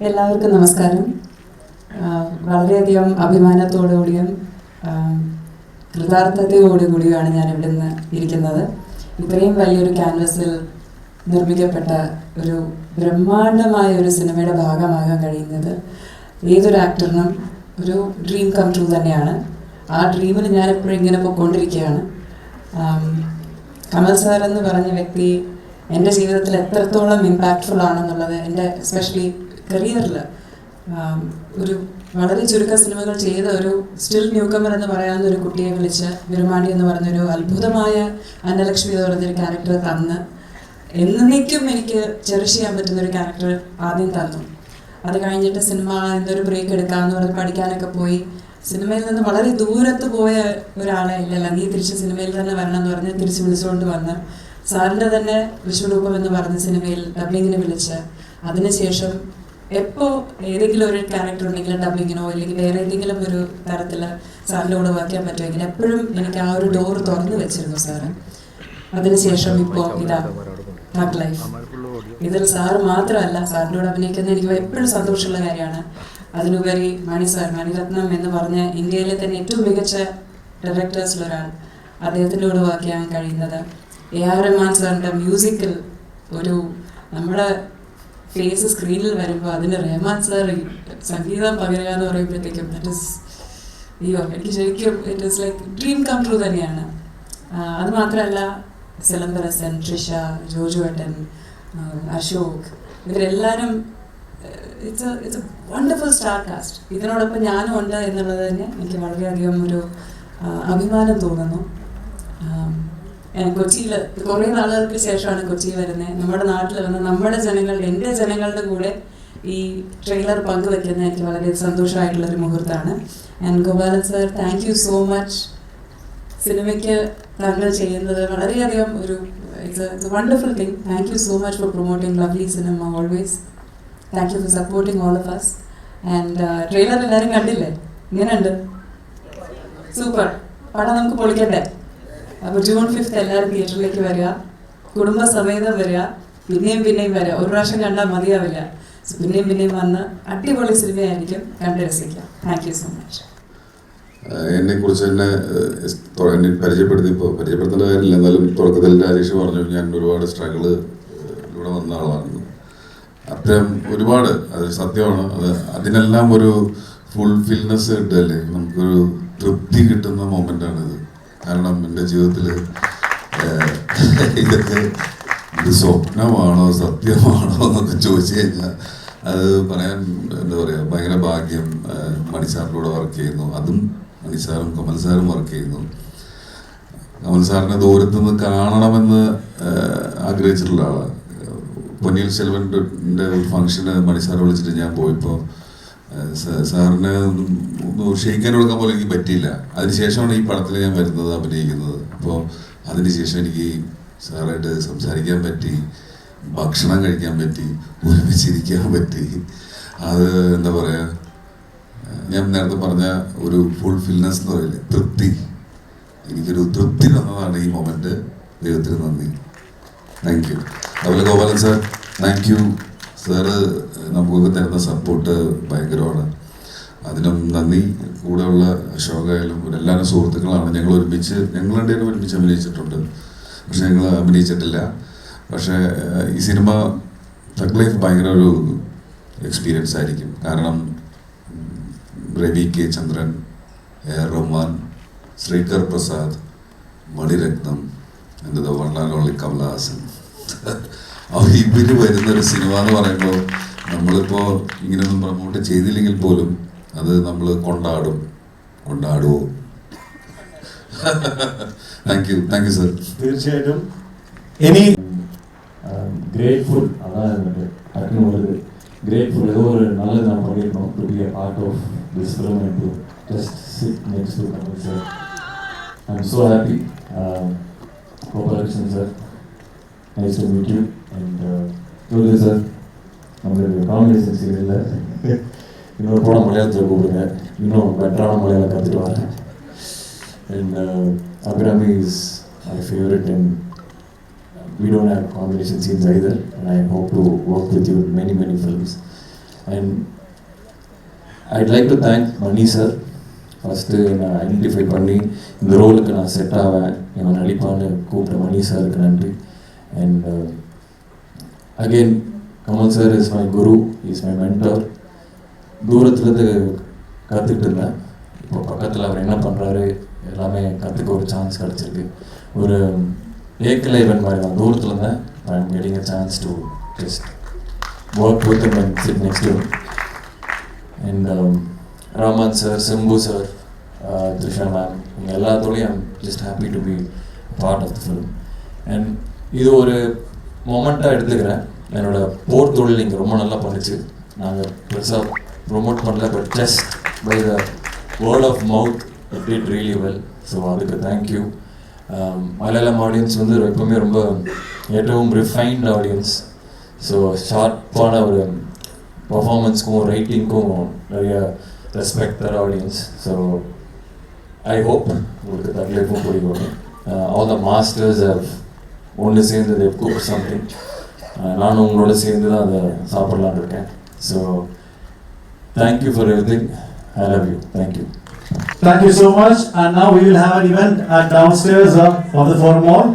എല്ലാവർക്കും നമസ്കാരം. വളരെയധികം അഭിമാനത്തോടുകൂടിയും കൃതാർത്ഥതയോടുകൂടിയുമാണ് ഞാൻ ഇവിടെ നിന്ന് ഇരിക്കുന്നത്. ഇത്രയും വലിയൊരു ക്യാൻവസിൽ നിർമ്മിക്കപ്പെട്ട ഒരു ബ്രഹ്മാണ്ഡമായ ഒരു സിനിമയുടെ ഭാഗമാകാൻ കഴിയുന്നത് ഏതൊരു ആക്ടറിനും ഒരു ഡ്രീം കം ട്രൂ തന്നെയാണ്. ആ ഡ്രീമിൽ ഞാൻ എപ്പോഴും ഇങ്ങനെ പോയിക്കൊണ്ടിരിക്കുകയാണ്. കമൽ സാർ എന്ന് പറഞ്ഞ വ്യക്തി എൻ്റെ ജീവിതത്തിൽ എത്രത്തോളം ഇമ്പാക്റ്റ്ഫുൾ ആണെന്നുള്ളത്, എൻ്റെ എസ്പെഷ്യലി കരിയറിൽ ഒരു വളരെ ചുരുക്ക സിനിമകൾ ചെയ്ത ഒരു സ്റ്റിൽ ന്യൂകമർ എന്ന് പറയാവുന്ന ഒരു കുട്ടിയെ വിളിച്ച് വിരുമാണ്ടി എന്ന് പറഞ്ഞൊരു അത്ഭുതമായ അന്നലക്ഷ്മി എന്ന് പറഞ്ഞൊരു ക്യാരക്ടർ തന്ന് എന്നേക്കും എനിക്ക് ചെറിഷ് ചെയ്യാൻ പറ്റുന്നൊരു ക്യാരക്ടർ ആദ്യം തന്നു. അത് കഴിഞ്ഞിട്ട് സിനിമ എന്തൊരു ബ്രേക്ക് എടുക്കാമെന്ന് പറഞ്ഞ് പഠിക്കാനൊക്കെ പോയി സിനിമയിൽ നിന്ന് വളരെ ദൂരത്ത് പോയ ഒരാളെ ഇല്ലല്ല, നീ തിരിച്ച് സിനിമയിൽ തന്നെ വരണം എന്ന് പറഞ്ഞ് തിരിച്ച് വിളിച്ചുകൊണ്ട് വന്ന് സാറിൻ്റെ തന്നെ വിശ്വരൂപം എന്ന് പറഞ്ഞ സിനിമയിൽ ഡബ്ബിങ്ങിന് വിളിച്ച് അതിനുശേഷം എപ്പോൾ ഏതെങ്കിലും ഒരു ക്യാരക്ടർ ഉണ്ടെങ്കിലും ഡബ്ബിങ്ങിനോ അല്ലെങ്കിൽ വേറെ ഏതെങ്കിലും ഒരു തരത്തിൽ സാറിൻ്റെ കൂടെ വർക്ക് ചെയ്യാൻ പറ്റുമെങ്കിൽ എപ്പോഴും എനിക്ക് ആ ഒരു ഡോർ തുറന്നു വെച്ചിരുന്നു സാറ്. അതിനുശേഷം ഇപ്പോൾ ഇതാ തഗ് ലൈഫ്. ഇതിൽ സാറ് മാത്രമല്ല, സാറിൻ്റെ കൂടെ അഭിനയിക്കുന്നത് എനിക്ക് എപ്പോഴും സന്തോഷമുള്ള കാര്യമാണ്. അതിനുപരി മണിരത്നം എന്ന് പറഞ്ഞ ഇന്ത്യയിലെ തന്നെ ഏറ്റവും മികച്ച ഡയറക്ടേഴ്സിലൊരാൾ, അദ്ദേഹത്തിൻ്റെ കൂടെ വർക്ക് ചെയ്യാൻ കഴിയുന്നത്, AR റഹ്മാൻ സാറിൻ്റെ മ്യൂസിക്കിൽ ഒരു നമ്മുടെ ഫേസ് സ്ക്രീനിൽ വരുമ്പോൾ അതിന് റഹ്മാൻ സാർ സംഗീതം പകരുക എന്ന് പറയുമ്പോഴത്തേക്കും എനിക്ക് ശരിക്കും it is like dream come true തന്നെയാണ്. അത് മാത്രമല്ല സിലംബരസൻ, ട്രിഷ, ജോജു ഏട്ടൻ, അശോക്, ഇവരെല്ലാവരും it's a wonderful star cast. ഇതിനോടൊപ്പം ഞാനും ഉണ്ട് എന്നുള്ളത് തന്നെ എനിക്ക് വളരെയധികം ഒരു അഭിമാനം തോന്നുന്നു. കൊച്ചിയിൽ കുറേ നാളുകൾക്ക് ശേഷമാണ് കൊച്ചിയിൽ വരുന്നത്. നമ്മുടെ നാട്ടിൽ വന്ന് നമ്മുടെ ജനങ്ങൾ, എൻ്റെ ജനങ്ങളുടെ കൂടെ ഈ ട്രെയിലർ പങ്കുവെക്കുന്നത് എനിക്ക് വളരെ സന്തോഷമായിട്ടുള്ളൊരു മുഹൂർത്തമാണ്. And Gopalan sir, thank you so much. സിനിമയ്ക്ക് താങ്കൾ ചെയ്യുന്നത് വളരെയധികം ഒരു it's a wonderful thing. Thank you so much for promoting lovely cinema always. Thank you for supporting all of us. And trailer എല്ലാവരും കണ്ടില്ലേ? ഇങ്ങനെയുണ്ട്, സൂപ്പർ പടം, നമുക്ക് പൊളിക്കട്ടെ. അപ്പോൾ June 5 എല്ലാവരും തിയേറ്ററിലേക്ക് വരിക, കുടുംബസമേതം വരിക, പിന്നെയും വരിക. ഒരു പ്രാവശ്യം കണ്ടാൽ മതിയാവില്ല. പിന്നെയും വന്ന് അടിപൊളി സിനിമയായിരിക്കും, കണ്ട് രസിക്കാം. Thank you so much. എന്നെക്കുറിച്ച് എന്നെ പരിചയപ്പെടുത്തേണ്ട കാര്യമില്ല, എന്നാലും തുടക്കത്തിൽ രാജേഷ് പറഞ്ഞു ഞാൻ ഒരുപാട് സ്ട്രഗിളിലൂടെ വന്ന ആളാണെന്ന്. അത്രയും ഒരുപാട്, അത് സത്യമാണ്. അതിനെല്ലാം ഒരു ഫുൾഫിൽനെസ് കിട്ടുകയല്ലേ, നമുക്കൊരു തൃപ്തി കിട്ടുന്ന മൊമെൻ്റാണിത്. കാരണം എൻ്റെ ജീവിതത്തിൽ ഇതൊക്കെ ഇത് സ്വപ്നമാണോ സത്യമാണോ എന്നൊക്കെ ചോദിച്ചു കഴിഞ്ഞാൽ അത് പറയാൻ എന്താ പറയുക, ഭയങ്കര ഭാഗ്യം. മണിസാറിലൂടെ വർക്ക് ചെയ്യുന്നു, അതും മണിസാറും കമൽ സാറും വർക്ക് ചെയ്യുന്നു. കമൽ സാറിനെ ദൂരത്തു നിന്ന് കാണണമെന്ന് ആഗ്രഹിച്ചിട്ടുള്ള ആളാണ്. പൊന്നിയിൽ സെൽവൻ്റെ ഒരു ഫംഗ്ഷന് മണിസാർ വിളിച്ചിട്ട് ഞാൻ പോയപ്പോൾ സാറിന് ക്ഷയിക്കാൻ കൊടുക്കാൻ പോലും എനിക്ക് പറ്റിയില്ല. അതിനുശേഷമാണ് ഈ പടത്തിൽ ഞാൻ വരുന്നത്, അഭിനയിക്കുന്നത്. അപ്പോൾ അതിനുശേഷം എനിക്ക് സാറായിട്ട് സംസാരിക്കാൻ പറ്റി, ഭക്ഷണം കഴിക്കാൻ പറ്റി, ഒരുമിച്ചിരിക്കാൻ പറ്റി. അത് എന്താ പറയുക, ഞാൻ നേരത്തെ പറഞ്ഞ ഒരു ഫുൾഫിൽനെസ് എന്ന് പറയില്ലേ, തൃപ്തി. എനിക്കൊരു തൃപ്തി തന്നതാണ് ഈ മൊമെൻറ്റ്. ദൈവത്തിന് നന്ദി. Thank you. അതുപോലെ Gopalan sir, thank you. Sir നമുക്കൊക്കെ തരുന്ന സപ്പോർട്ട് ഭയങ്കരമാണ്, അതിനും നന്ദി. കൂടെയുള്ള അശോകായാലും എല്ലാവരും സുഹൃത്തുക്കളാണ്. ഞങ്ങൾ രണ്ടുപേരും ഒരുമിച്ച് അഭിനയിച്ചിട്ടുണ്ട്, പക്ഷെ ഞങ്ങൾ അഭിനയിച്ചിട്ടില്ല. പക്ഷേ ഈ സിനിമ തഗ് ലൈഫ് ഭയങ്കര ഒരു എക്സ്പീരിയൻസ് ആയിരിക്കും. കാരണം രവി കെ ചന്ദ്രൻ, AR റഹ്മാൻ, ശ്രീകർ പ്രസാദ്, മണിരത്നം, എൻ്റെ വൺ ആൻഡ് ഓൺലി കമലഹാസൻ, ഇവര് വരുന്നൊരു സിനിമ എന്ന് പറയുമ്പോൾ നമ്മളിപ്പോൾ ഇങ്ങനെയൊന്നും പ്രമോട്ട് ചെയ്തില്ലെങ്കിൽ പോലും അത് നമ്മൾ കൊണ്ടാടുമോ? Thank you sir. തീർച്ചയായിട്ടും ഇനി ഗ്രേറ്റ്ഫുൾ, അതാണ് ഗ്രേറ്റ്ഫുൾ. ഏതോ ഒരു നല്ലത് ഞാൻ പറഞ്ഞിരുന്നു, to be a part of this film and to just sit next to Kamal sir. I am so happy. Cooperation sir, nice to meet you. And ജോലി സർ, நம்மளுடைய காம்பினேஷன் சீரியலில் இன்னொரு படம் மலையாளத்தில் கூப்பிடுங்க, இன்னும் பெட்டரான மலையாளம் கற்றுட்டு வரேன். And Abhirami is my favourite and we don't have combination scenes either, and I hope to work with you in many films. And I'd like to thank Mani sir. First நான் ஐடென்டிஃபை பண்ணி இந்த ரோலுக்கு நான் செட் ஆவேன், இவன் நடிப்பான்னு கூப்பிட்ட மணி சாருக்கு நன்றி. And again Kamal sir is my Guru, is my mentor. தூரத்துலேருந்து கற்றுக்கிட்டு இருந்தேன், இப்போ பக்கத்தில் அவர் என்ன பண்ணுறாரு எல்லாமே கற்றுக்க ஒரு சான்ஸ் கிடச்சிருக்கு. ஒரு ஏக்கலை இவன் மாதிரி நான் தூரத்தில் இருந்தேன், I am getting a chance to just work with him and sit next to him. And Raman sir, Simbu sir, Trisha ma'am, இவங்க எல்லாத்தோடையும் I'm just happy to be part of the film. And இது ஒரு மொமெண்ட்டாக எடுத்துக்கிறேன். என்னோடய போர் தொழில் இங்கே ரொம்ப நல்லா பண்ணிச்சு. நாங்கள் பெருசாக ப்ரொமோட் பண்ணல, but just by the word of mouth it did really well. So அதுக்கு தேங்க்யூ. மலையாளம் ஆடியன்ஸ் வந்து எப்போவுமே ரொம்ப ஏற்றவும் ரிஃபைன்ட் ஆடியன்ஸ். ஸோ ஷார்ப்பான ஒரு பர்ஃபார்மன்ஸ்க்கும் ரைட்டிங்க்கும் நிறைய ரெஸ்பெக்ட் தர ஆடியன்ஸ். ஸோ ஐ ஹோப் உங்களுக்கு தரலைக்கும் பிடிக்கும். ஆல் த மாஸ்டர்ஸ் ஹவ் ஒன்று சேர்ந்து தேவ் குக் சம்திங். நானும் உங்களோட சேர்ந்து தான் அதை சாப்பிட்லான்னு இருக்கேன். So thank you for everything. I love you. Thank you. Thank you so much. And now we will have an event at downstairs of the Forum Hall.